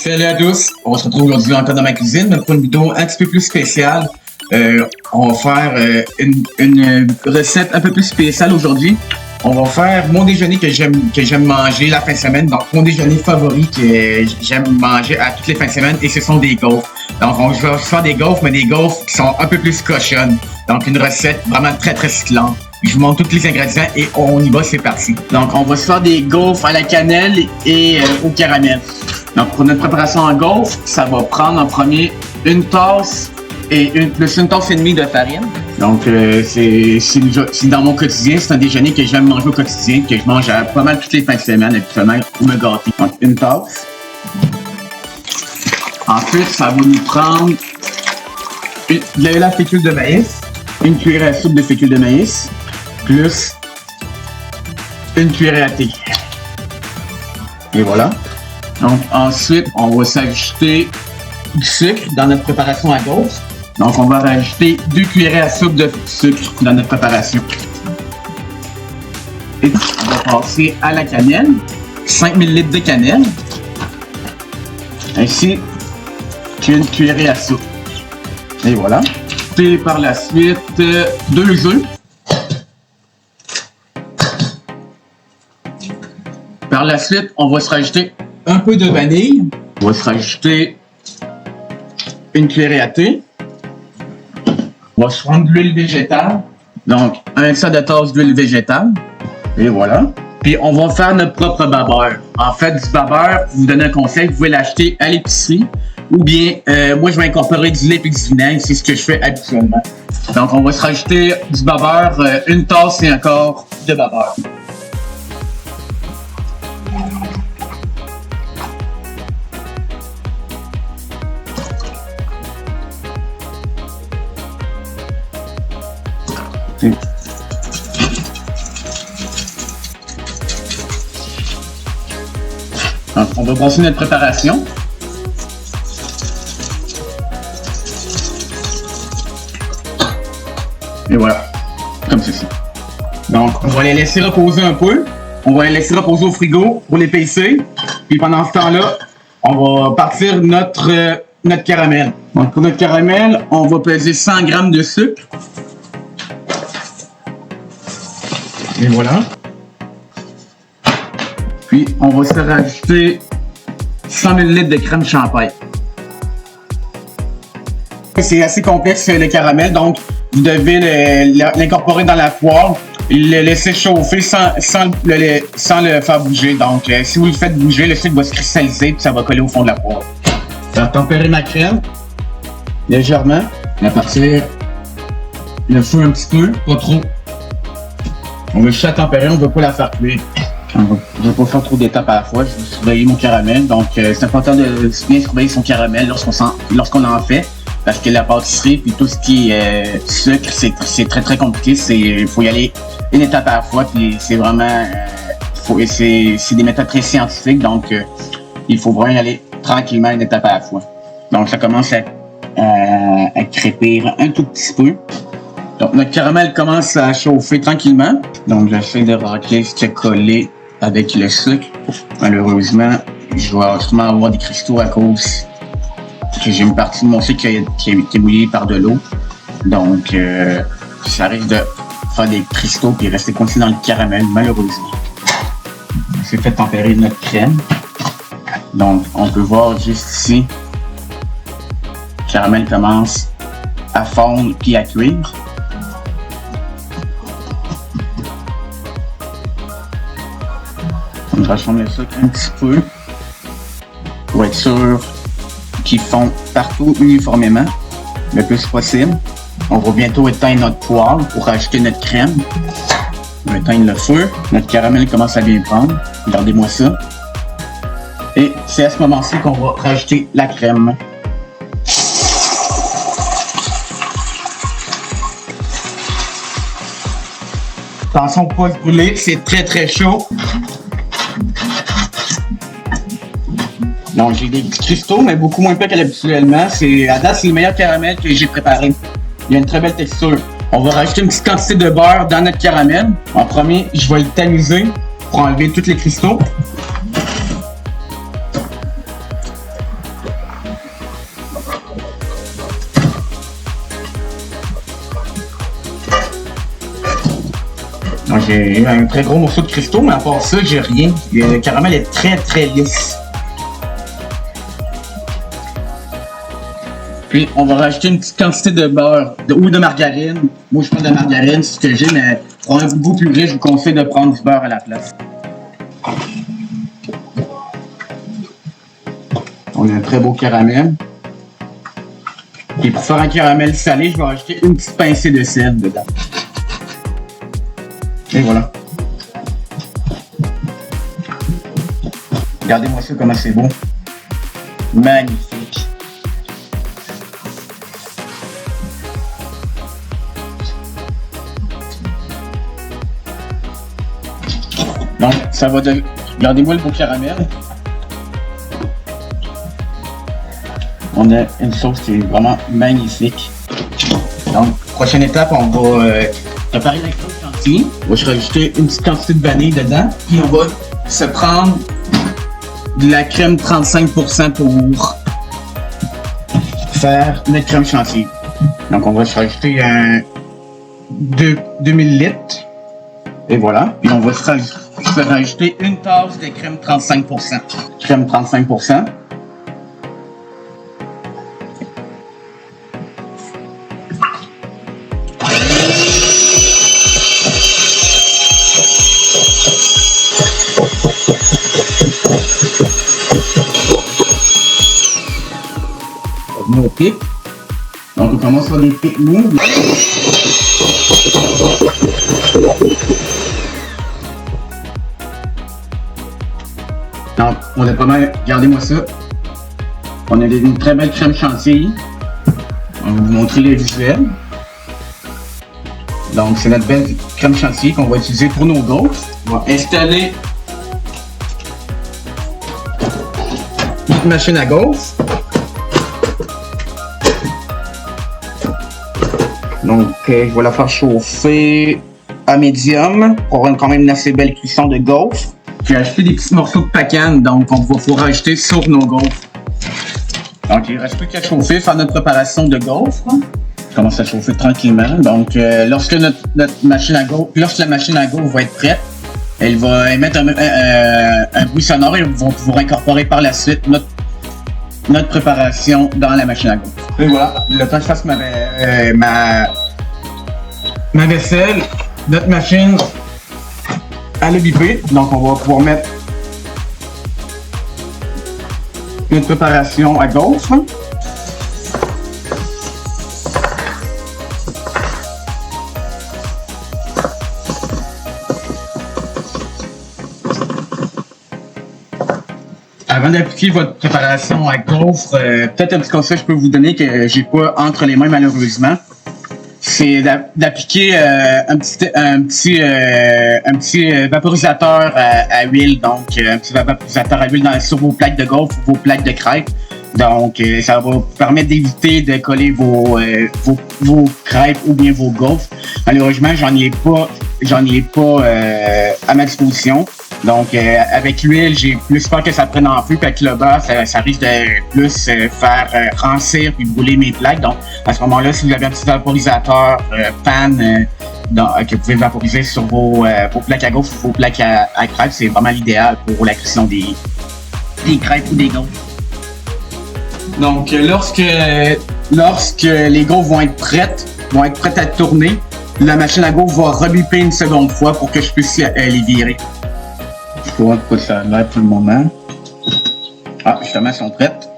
Salut à tous, on se retrouve aujourd'hui encore dans ma cuisine, mais pour une vidéo un petit peu plus spéciale. On va faire une recette un peu plus spéciale aujourd'hui. On va faire mon déjeuner que j'aime manger la fin de semaine. Donc mon déjeuner favori que j'aime manger à toutes les fins de semaine, et ce sont des gaufres. Donc on va faire des gaufres, mais des gaufres qui sont un peu plus cochonnes. Donc une recette vraiment très très succulente. Je vous montre tous les ingrédients et on y va, c'est parti. Donc on va se faire des gaufres à la cannelle et au caramel. Donc pour notre préparation en gaufres, ça va prendre en premier une tasse et plus une tasse et demie de farine. Donc c'est dans mon quotidien, c'est un déjeuner que j'aime manger au quotidien, que je mange à pas mal toutes les fins de semaine habituellement pour me gâter. Donc une tasse. Ensuite, ça va nous prendre de la fécule de maïs, une cuillère à soupe de fécule de maïs, plus une cuillère à thé. Et voilà. Donc ensuite, on va s'ajouter du sucre dans notre préparation à gaufres. Donc on va rajouter 2 cuillères à soupe de sucre dans notre préparation. Et on va passer à la cannelle, 5 ml de cannelle, ainsi qu'une cuillère à soupe. Et voilà. Et par la suite, 2 œufs. Par la suite, on va se rajouter un peu de vanille. On va se rajouter une cuillère à thé. On va se prendre de l'huile végétale. Donc, un tiers de tasse d'huile végétale. Et voilà. Puis, on va faire notre propre babeur. En fait, du babeur, pour vous donner un conseil, vous pouvez l'acheter à l'épicerie. Ou bien, moi, je vais incorporer du lait et du vinaigre. C'est ce que je fais habituellement. Donc, on va se rajouter du babeur, une tasse et un quart de babeur. Donc, on va passer notre préparation. Et voilà, comme ceci. Donc, on va les laisser reposer un peu. On va les laisser reposer au frigo pour l'épaissir. Puis pendant ce temps-là, on va partir notre caramel. Donc, pour notre caramel, on va peser 100 g de sucre. Et voilà. Puis, on va se rajouter 100 ml de crème champagne. C'est assez complexe le caramel, donc vous devez l'incorporer dans la poêle et le laisser chauffer sans le faire bouger. Donc, si vous le faites bouger, le sucre va se cristalliser et ça va coller au fond de la poêle. Je vais tempérer ma crème légèrement. À partir le feu un petit peu, pas trop. On veut juste la tempérer, on ne veut pas la faire cuire. Je ne veux pas faire trop d'étapes à la fois, je veux surveiller mon caramel. Donc, c'est important de bien surveiller son caramel lorsqu'on en fait. Parce que la pâtisserie puis tout ce qui est sucre, c'est très très compliqué. Il faut y aller une étape à la fois. Puis c'est vraiment, c'est des méthodes très scientifiques. Donc, il faut vraiment y aller tranquillement une étape à la fois. Donc, ça commence à crépir un tout petit peu. Donc, notre caramel commence à chauffer tranquillement. Donc, j'essaie de racler ce qui est collé avec le sucre. Malheureusement, je vais sûrement avoir des cristaux à cause que j'ai une partie de mon sucre qui a été mouillée par de l'eau. Donc, ça risque de faire des cristaux et rester coincé dans le caramel, malheureusement. C'est fait tempérer notre crème. Donc, on peut voir juste ici, le caramel commence à fondre puis à cuire. On transforme le sucre un petit peu pour être sûr qu'ils fond partout uniformément, le plus possible. On va bientôt éteindre notre poêle pour rajouter notre crème. On va éteindre le feu. Notre caramel commence à bien prendre. Regardez-moi ça. Et c'est à ce moment-ci qu'on va rajouter la crème. Attention pour pas se brûler, c'est très très chaud. Donc, j'ai des petits cristaux, mais beaucoup moins épais qu'habituellement. À date, c'est le meilleur caramel que j'ai préparé. Il y a une très belle texture. On va rajouter une petite quantité de beurre dans notre caramel. En premier, je vais le tamiser pour enlever tous les cristaux. Moi, j'ai un très gros morceau de cristaux, mais à part ça, j'ai rien. Le caramel est très très lisse. Puis, on va rajouter une petite quantité de beurre ou de margarine. Moi, je prends de la margarine, c'est ce que j'ai, mais pour un goût plus riche, je vous conseille de prendre du beurre à la place. On a un très beau caramel. Et pour faire un caramel salé, je vais rajouter une petite pincée de sel dedans. Et voilà. Regardez-moi ça, comment c'est beau. Magnifique. Donc, ça va de... Regardez-moi le beau caramel. On a une sauce qui est vraiment magnifique. Donc, prochaine étape, on va préparer la crème chantilly. On va rajouter une petite quantité de vanille dedans. Puis on va se prendre de la crème 35% pour faire notre crème chantilly. Donc, on va se rajouter 2000 litres. Et voilà. Puis on va se rajouter une tasse de crème 35%. Crème 35%. Nos pics. Donc on commence par des pics mous. Donc on a pas mal, regardez-moi ça. On a une très belle crème chantilly. On va vous montrer le visuel. Donc c'est notre belle crème chantilly qu'on va utiliser pour nos gaufres. On va installer notre machine à gaufres. Donc, je vais la faire chauffer à médium pour avoir quand même une assez belle cuisson de gaufres. J'ai acheté des petits morceaux de pacane, donc on va pouvoir rajouter sur nos gaufres. Donc, il ne reste plus qu'à chauffer, faire notre préparation de gaufres. Je commence à chauffer tranquillement. Donc, lorsque notre machine à gaufres, lorsque la machine à gaufres va être prête, elle va émettre un bruit sonore et on va pouvoir incorporer par la suite notre préparation dans la machine à gaufres. Et voilà, le temps que je fasse ma vaisselle, notre machine à le biper. Donc on va pouvoir mettre une préparation à gaufres. Avant d'appliquer votre préparation à gaufres, peut-être un petit conseil que je peux vous donner que j'ai pas entre les mains malheureusement, c'est d'appliquer un petit vaporisateur à huile, donc un petit vaporisateur à huile sur vos plaques de gaufres ou vos plaques de crêpes. Donc ça va vous permettre d'éviter de coller vos crêpes ou bien vos gaufres. Malheureusement, j'en ai pas à ma disposition. Donc, avec l'huile, j'ai plus peur que ça prenne en feu, puis avec le beurre, ça risque de plus faire rancir puis brûler mes plaques. Donc, à ce moment-là, si vous avez un petit vaporisateur pan que vous pouvez vaporiser sur vos plaques à gaufres ou vos plaques à crêpes, c'est vraiment l'idéal pour la cuisson des crêpes ou des gaufres. Donc, lorsque les gaufres vont être prêtes à tourner, la machine à gaufres va rebiper une seconde fois pour que je puisse les virer. Je sais pas pourquoi ça a l'air pour le moment. Ah, justement, elles sont prêtes.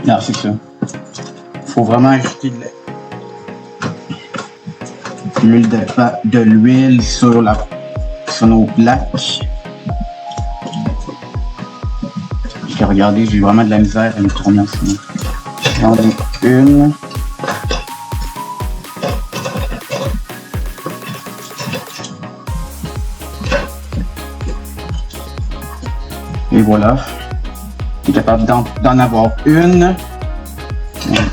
Non, c'est ça. Il faut vraiment ajouter de l'huile sur nos plaques. Regardez, j'ai vraiment de la misère à me tourner en ce moment. J'en ai une. Et voilà, je suis capable d'en avoir une.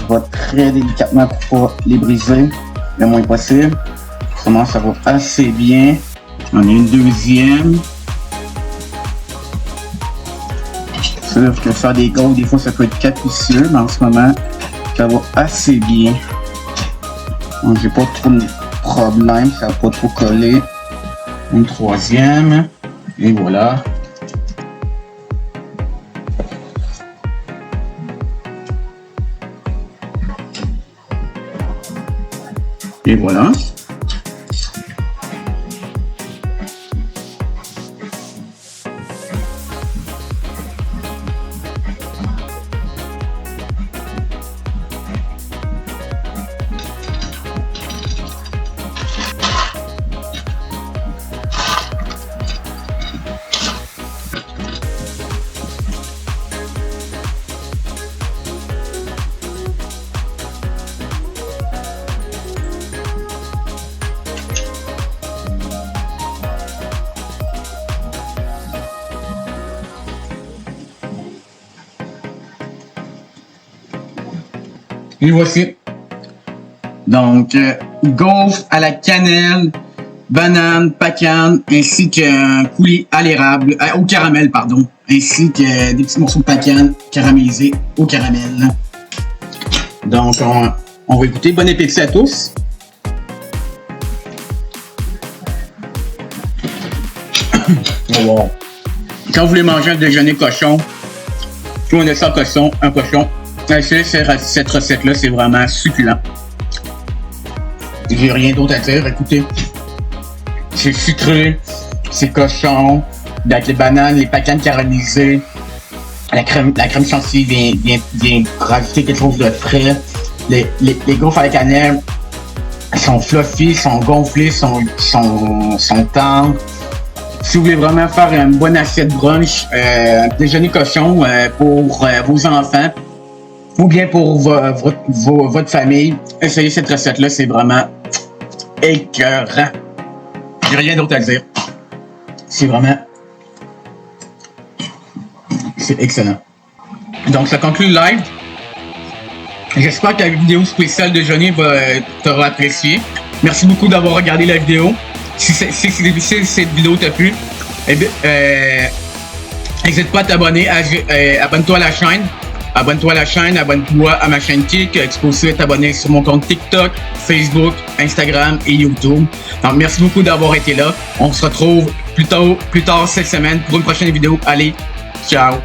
On va très délicatement pour pas les briser le moins possible. Comment ça va assez bien. J'en ai une deuxième. C'est sûr que faire des gaufres, des fois ça peut être capricieux, mais en ce moment, ça va assez bien. Donc, j'ai pas trop de problème, ça va pas trop coller. Une troisième. Et voilà. Et voilà. Et voici. Donc, gaufre à la cannelle, banane, pacane, ainsi qu'un coulis à l'érable, au caramel, pardon, ainsi que des petits morceaux de pacane caramélisés au caramel. Donc, on va écouter. Bon appétit à tous. Wow. Quand vous voulez manger un déjeuner cochon, tout un dessert cochon, cette recette-là, c'est vraiment succulent. J'ai rien d'autre à dire. Écoutez, c'est sucré, c'est cochon, avec les bananes, les pacanes caramélisées, la crème chantilly vient rajouter quelque chose de frais. Les gaufres à la cannelle sont fluffy, sont gonflées, sont tendres. Si vous voulez vraiment faire une bonne assiette brunch, déjeuner cochon pour vos enfants, ou bien pour votre famille, essayez cette recette-là, c'est vraiment écœurant. J'ai rien d'autre à dire. C'est vraiment... c'est excellent. Donc, ça conclut le live. J'espère que la vidéo spéciale déjeuner t'aura apprécié. Merci beaucoup d'avoir regardé la vidéo. Si cette vidéo t'a plu, eh bien, n'hésite pas à t'abonner. Abonne-toi à la chaîne. Abonne-toi à ma chaîne Kik. Tu peux aussi t'abonner sur mon compte TikTok, Facebook, Instagram et YouTube. Donc, merci beaucoup d'avoir été là. On se retrouve plus tard cette semaine pour une prochaine vidéo. Allez, ciao!